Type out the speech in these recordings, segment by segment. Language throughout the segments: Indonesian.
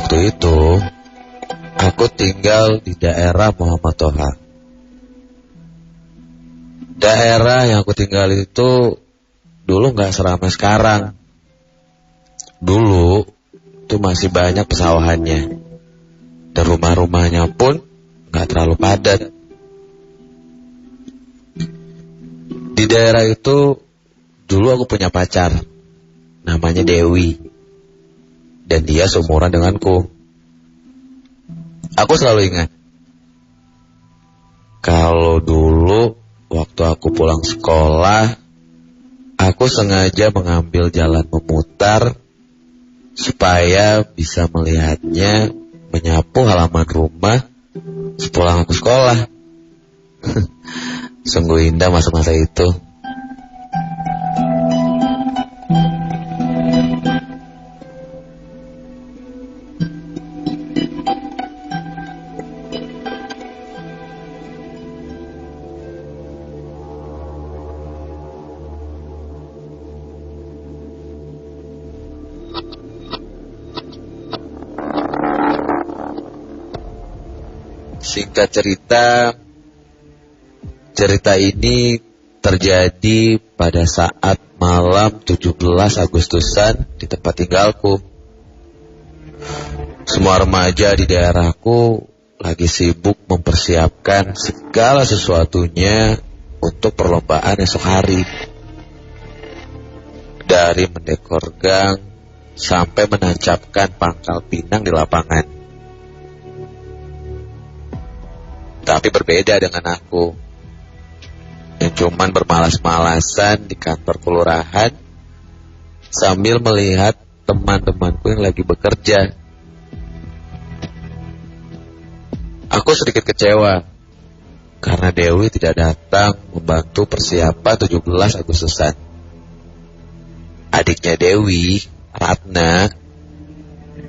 Waktu itu, aku tinggal di daerah Muhammad Toha. Daerah yang aku tinggal itu dulu gak seramai sekarang. Dulu itu masih banyak pesawahannya. Dan rumah-rumahnya pun gak terlalu padat. Di daerah itu dulu aku punya pacar, namanya Dewi, dan dia seumuran denganku. Aku selalu ingat, kalau dulu waktu aku pulang sekolah, aku sengaja mengambil jalan memutar supaya bisa melihatnya menyapu halaman rumah sepulang aku sekolah. Sungguh indah masa-masa itu. Singkat cerita ini terjadi pada saat malam 17 Agustusan di tempat tinggalku. Semua remaja di daerahku lagi sibuk mempersiapkan segala sesuatunya untuk perlombaan esok hari. Dari mendekor gang sampai menancapkan pangkal pinang di lapangan. Tapi berbeda dengan aku, yang cuman bermalas-malasan di kantor kelurahan sambil melihat teman-temanku yang lagi bekerja. Aku sedikit kecewa karena Dewi tidak datang membantu persiapan 17 Agustusan. Adiknya Dewi, Ratna,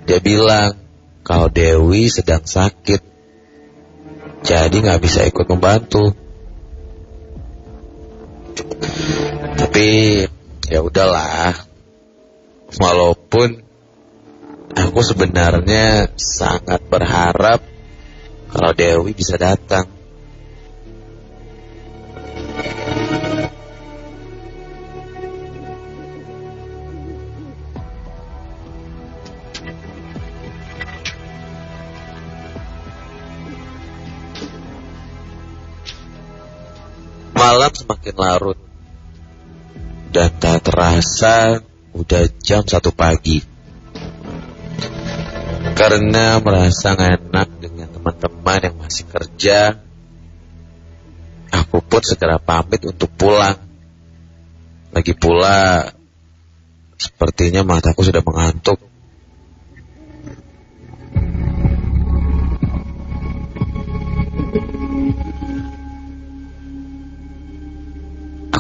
dia bilang kalau Dewi sedang sakit, jadi gak bisa ikut membantu. Tapi ya udahlah. Walaupun aku sebenarnya sangat berharap kalau Dewi bisa datang. Malam semakin larut dan tak terasa udah jam 1 pagi. Karena merasa gak enak dengan teman-teman yang masih kerja, aku pun segera pamit untuk pulang. Lagi pula sepertinya mataku sudah mengantuk.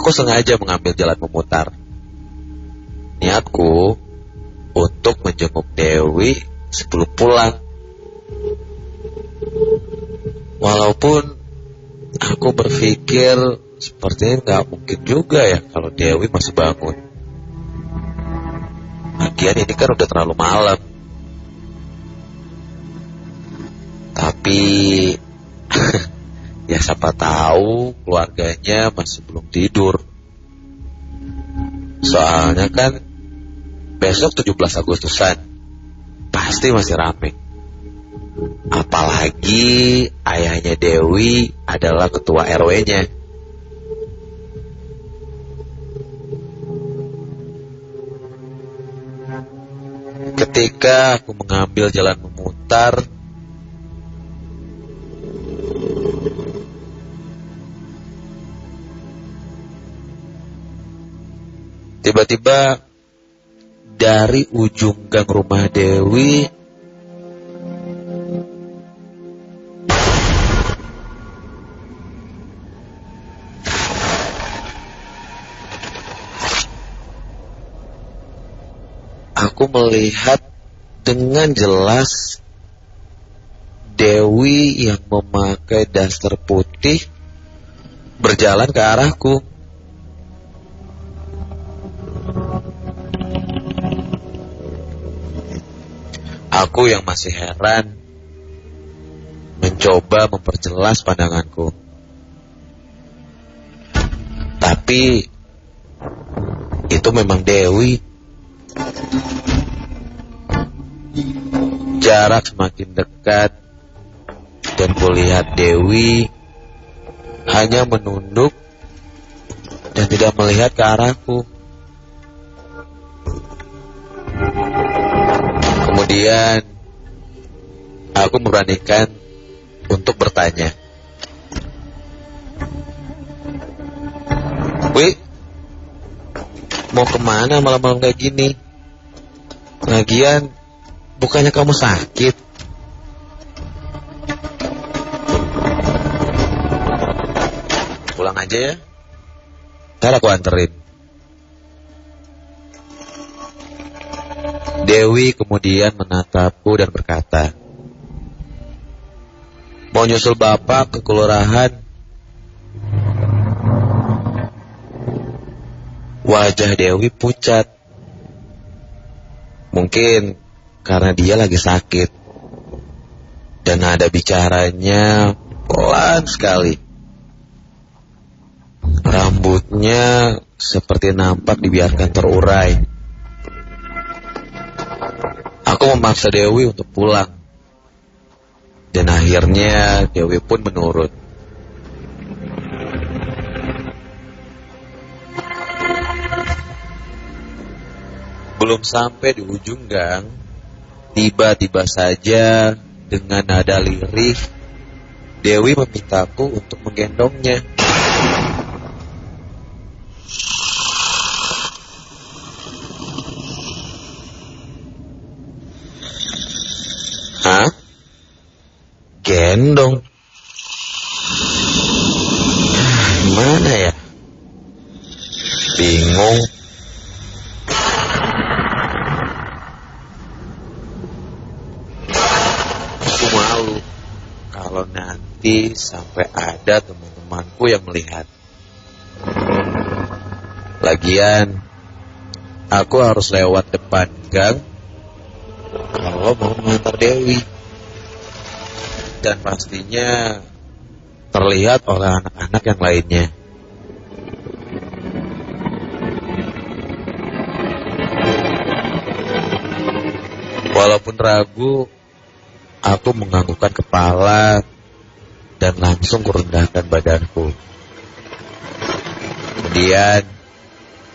Aku sengaja mengambil jalan memutar. Niatku untuk menjenguk Dewi sebelum pulang. Walaupun aku berpikir sepertinya gak mungkin juga ya kalau Dewi masih bangun. Lagian ini kan udah terlalu malam. Tapi ya siapa tahu keluarganya masih belum tidur. Soalnya kan besok 17 Agustusan pasti masih rame. Apalagi ayahnya Dewi adalah ketua RW-nya. Ketika aku mengambil jalan memutar, tiba-tiba dari ujung gang rumah Dewi aku melihat dengan jelas Dewi yang memakai daster putih berjalan ke arahku. Aku yang masih heran mencoba memperjelas pandanganku. Tapi itu memang Dewi. Jarak semakin dekat dan kulihat Dewi hanya menunduk dan tidak melihat ke arahku. Kemudian aku memberanikan untuk bertanya, "Wi, mau kemana malam-malam kayak gini? Lagian, bukannya kamu sakit?" "Pulang aja ya, ntar aku anterin." Dewi kemudian menatapku dan berkata, "Mau nyusul bapak ke kelurahan." Wajah Dewi pucat. Mungkin karena dia lagi sakit. Dan nada bicaranya pelan sekali. Rambutnya seperti nampak dibiarkan terurai. Aku memaksa Dewi untuk pulang. Dan akhirnya Dewi pun menurut. Belum sampai di ujung gang, tiba-tiba saja dengan nada lirih, Dewi memintaku untuk menggendongnya. "Hah? Gendong? Gimana ya? Bingung." Aku malu kalau nanti sampai ada teman-temanku yang melihat. Lagian, aku harus lewat depan gang kalau mau mengantar Dewi. Dan pastinya terlihat oleh anak-anak yang lainnya. Walaupun ragu, aku menganggukkan kepala dan langsung kurendahkan badanku. Kemudian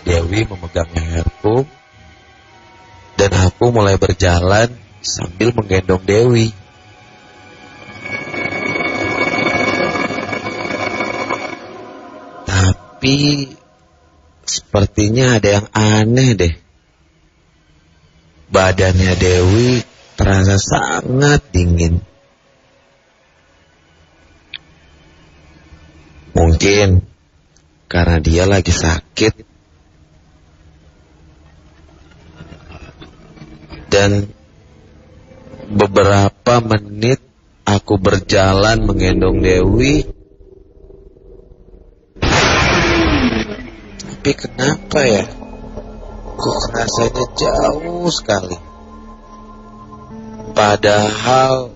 Dewi memegang leherku dan aku mulai berjalan sambil menggendong Dewi. Tapi sepertinya ada yang aneh deh. Badannya Dewi terasa sangat dingin. Mungkin karena dia lagi sakit. Dan beberapa menit aku berjalan menggendong Dewi. Tapi kenapa ya? Kok rasanya jauh sekali. Padahal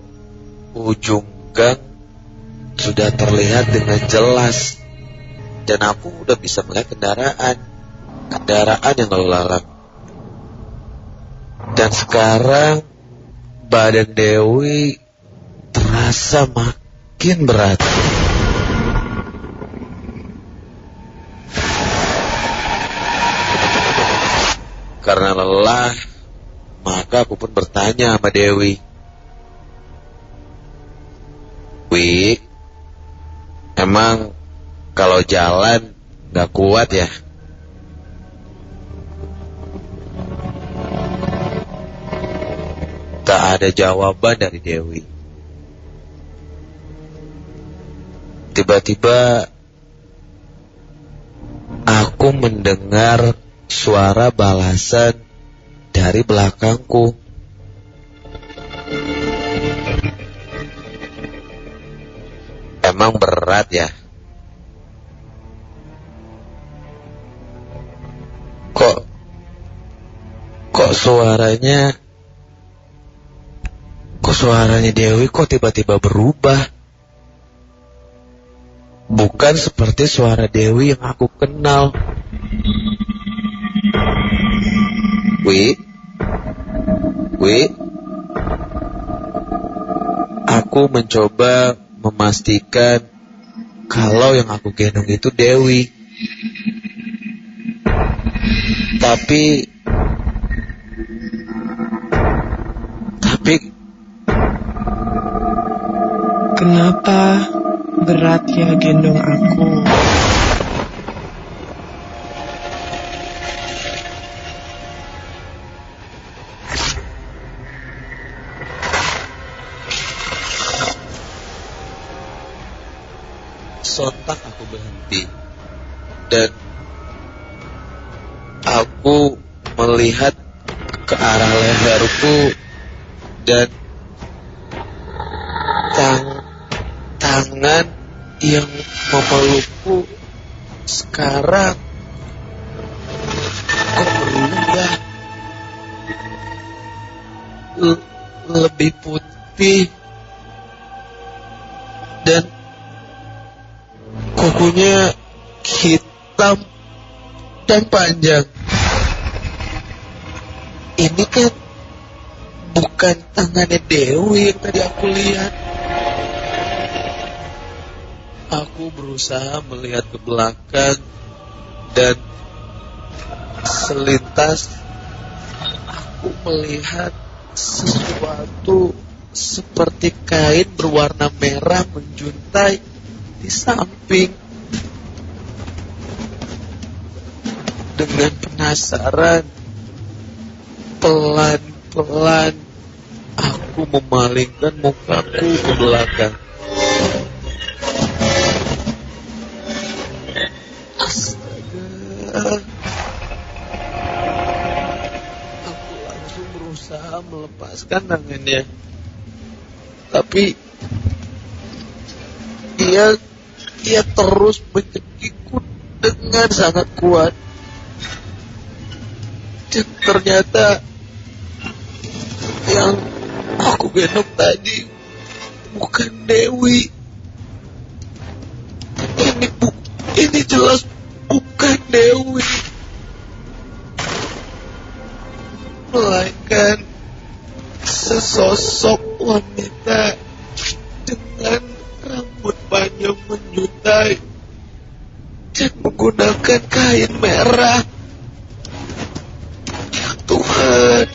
ujung gang sudah terlihat dengan jelas. Dan aku udah bisa melihat kendaraan yang lalu lalang. Dan sekarang badan Dewi terasa makin berat. Karena lelah, maka aku pun bertanya sama Dewi, "Wi, emang kalau jalan gak kuat ya?" Tak ada jawaban dari Dewi. Tiba-tiba aku mendengar suara balasan dari belakangku. "Emang berat ya? Kok suaranya Kok suaranya Dewi kok tiba-tiba berubah? Bukan seperti suara Dewi yang aku kenal. Wi? Aku mencoba memastikan kalau yang aku gendong itu Dewi. Tapi kenapa berat ya gendong aku? Sontak aku berhenti dan aku melihat ke arah leherku dan tangan yang memelukku sekarang kok berubah lebih putih dan kukunya hitam dan panjang. Ini kan bukan tangannya Dewi yang tadi aku lihat. Aku berusaha melihat ke belakang dan selintas aku melihat sesuatu seperti kain berwarna merah menjuntai di samping. Dengan penasaran, pelan-pelan aku memalingkan mukaku ke belakang. Astaga. Aku langsung berusaha melepaskan tangannya. Tapi dia terus mencekikku dengan sangat kuat. Dan ternyata yang aku gendong tadi bukan Dewi. Ini jelas bukan Dewi, melainkan sesosok wanita dengan rambut panjang menjuntai dan menggunakan kain merah. Ya Tuhan,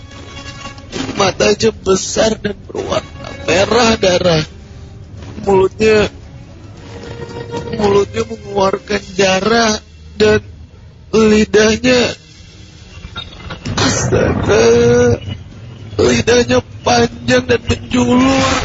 matanya besar dan berwarna merah darah. Mulutnya mengeluarkan darah dan lidahnya, astaga, lidahnya panjang dan menjulur.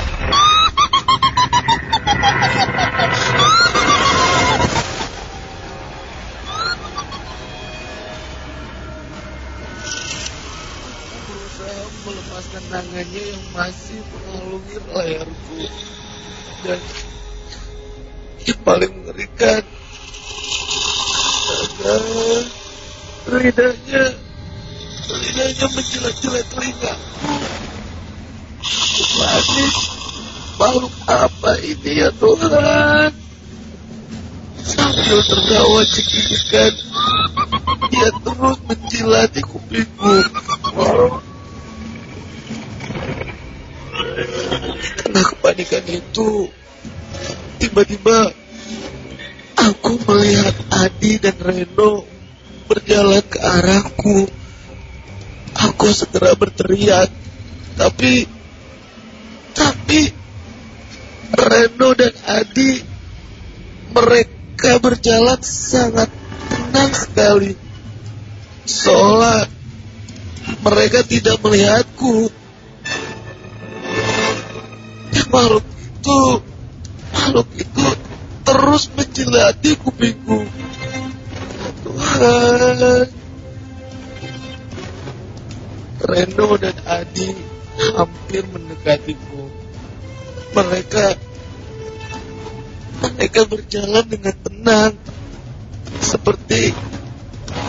Berusaha melepaskan tangannya yang masih mengalungi leherku dan yang paling mengerikan, astaga, lidahnya menjilat-jilat telingaku. Aku panik. Makhluk apa ini ya Tuhan? Sambil tertawa cekikikan, dia terus menjilati kupingku. Di tengah kepanikan itu, tiba-tiba aku melihat Adi dan Reno berjalan ke arahku. Aku segera berteriak, tapi Reno dan Adi, mereka berjalan sangat tenang sekali, seolah mereka tidak melihatku. Makhluk itu terus menjilati kupingku. Tuhan, Reno dan Adi hampir mendekatiku. Mereka berjalan dengan tenang, seperti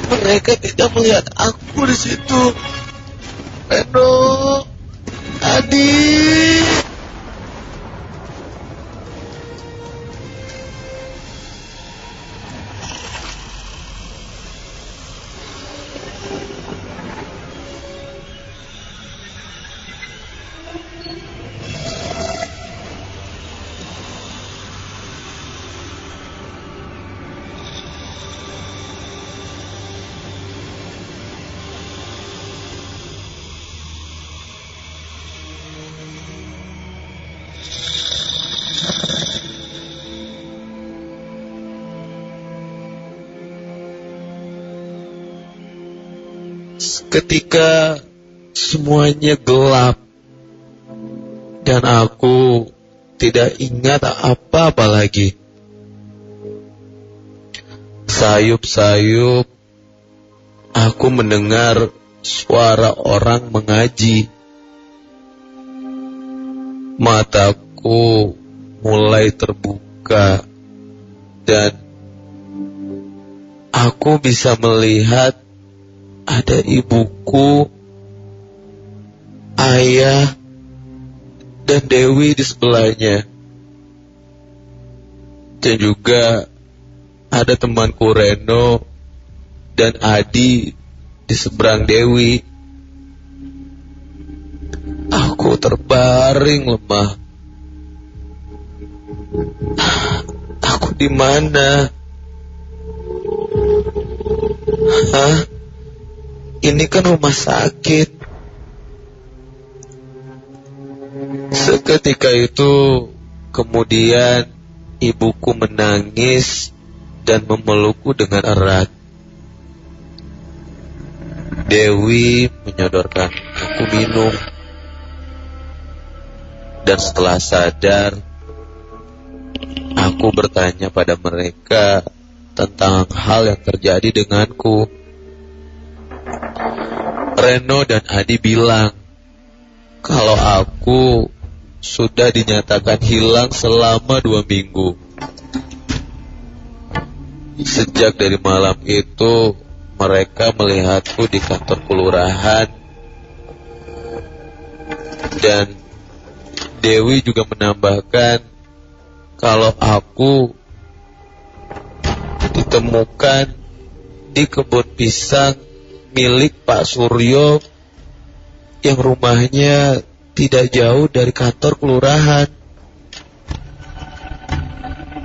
mereka tidak melihat aku di situ. Reno, Adi. ketika semuanya gelap dan aku tidak ingat apa-apa lagi. Sayup-sayup aku mendengar suara orang mengaji. Mataku mulai terbuka dan aku bisa melihat ada ibuku, ayah, dan Dewi di sebelahnya. Dan juga ada temanku Reno dan Adi di seberang Dewi. Aku terbaring lemah. Aku di mana? Hah? Ini kan rumah sakit. Seketika itu, kemudian ibuku menangis dan memelukku dengan erat. Dewi menyodorkan aku minum. Dan setelah sadar, aku bertanya pada mereka tentang hal yang terjadi denganku. Reno dan Adi bilang kalau aku sudah dinyatakan hilang selama 2 minggu. Sejak dari malam itu, mereka melihatku di kantor kelurahan. Dan Dewi juga menambahkan kalau aku ditemukan di kebun pisang milik Pak Suryo yang rumahnya tidak jauh dari kantor kelurahan.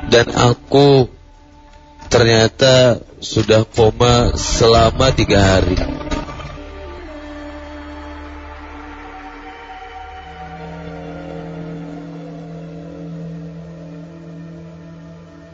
Dan aku ternyata sudah koma selama 3 hari.